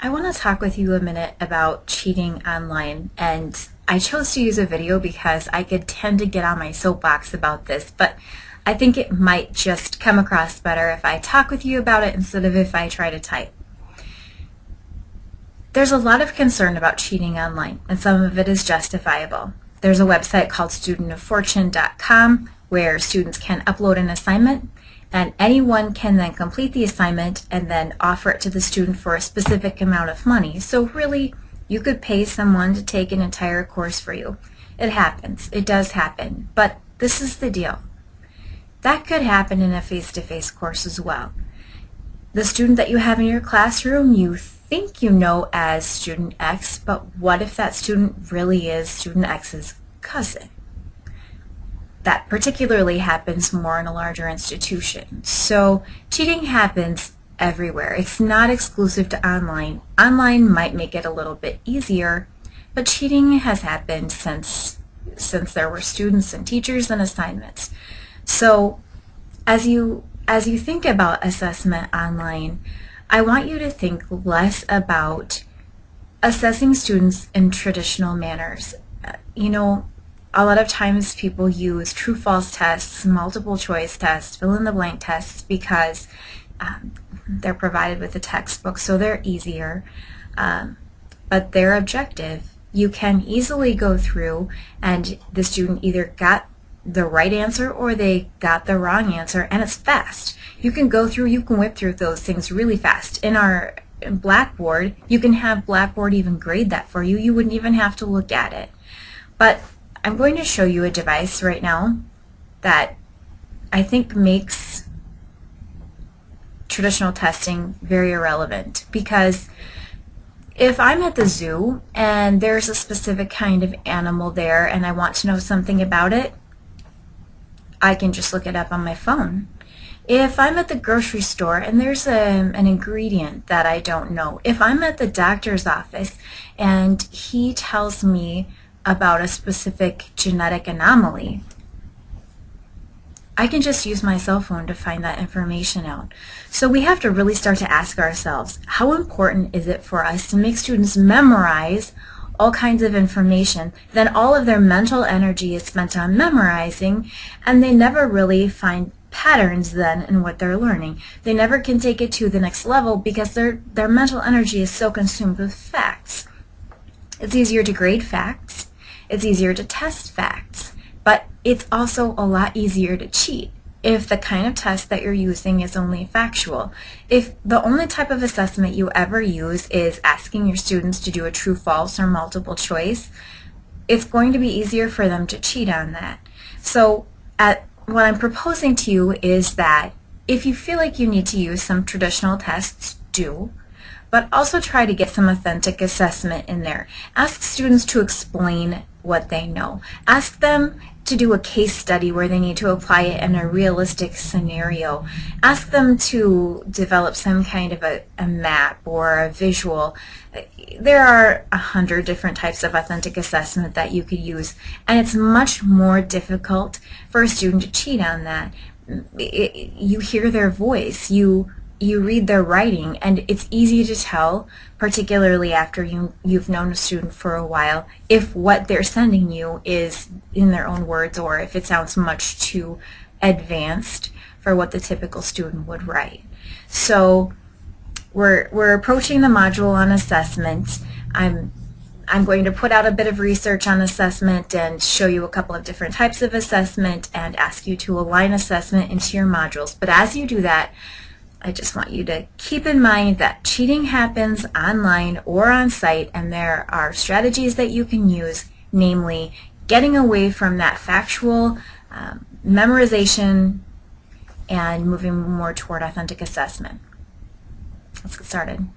I want to talk with you a minute about cheating online, and I chose to use a video because I could tend to get on my soapbox about this, but I think it might just come across better if I talk with you about it instead of if I try to type. There's a lot of concern about cheating online, and some of it is justifiable. There's a website called studentoffortune.com where students can upload an assignment, and anyone can then complete the assignment and then offer it to the student for a specific amount of money. So really, you could pay someone to take an entire course for you. It happens. It does happen. But this is the deal. That could happen in a face-to-face course as well. The student that you have in your classroom, you think you know as student X, but what if that student really is student X's cousin? That particularly happens more in a larger institution. So cheating happens everywhere. It's not exclusive to online. Online might make it a little bit easier, but cheating has happened since there were students and teachers and assignments. So as you think about assessment online, I want you to think less about assessing students in traditional manners. A lot of times people use true-false tests, multiple choice tests, fill-in-the-blank tests because they're provided with a textbook, so they're easier, but they're objective. You can easily go through and the student either got the right answer or they got the wrong answer, and it's fast. You can go through, you can whip through those things really fast. In Blackboard, you can have Blackboard even grade that for you. You wouldn't even have to look at it. But I'm going to show you a device right now that I think makes traditional testing very irrelevant, because if I'm at the zoo and there's a specific kind of animal there and I want to know something about it, I can just look it up on my phone. If I'm at the grocery store and there's an ingredient that I don't know, if I'm at the doctor's office and he tells me about a specific genetic anomaly, I can just use my cell phone to find that information out. So we have to really start to ask ourselves, how important is it for us to make students memorize all kinds of information? Then all of their mental energy is spent on memorizing, and they never really find patterns then in what they're learning. They never can take it to the next level because their mental energy is so consumed with facts. It's easier to grade facts. It's easier to test facts, but it's also a lot easier to cheat if the kind of test that you're using is only factual. If the only type of assessment you ever use is asking your students to do a true, false, or multiple choice, it's going to be easier for them to cheat on that. So what I'm proposing to you is that if you feel like you need to use some traditional tests, do. But also try to get some authentic assessment in there. Ask students to explain what they know. Ask them to do a case study where they need to apply it in a realistic scenario. Ask them to develop some kind of a map or a visual. There are 100 different types of authentic assessment that you could use, and it's much more difficult for a student to cheat on that. You hear their voice. You read their writing, and it's easy to tell, particularly after you've known a student for a while, if what they're sending you is in their own words or if it sounds much too advanced for what the typical student would write. So we're approaching the module on assessment. I'm going to put out a bit of research on assessment and show you a couple of different types of assessment and ask you to align assessment into your modules. But as you do that, I just want you to keep in mind that cheating happens online or on site, and there are strategies that you can use, namely getting away from that factual memorization and moving more toward authentic assessment. Let's get started.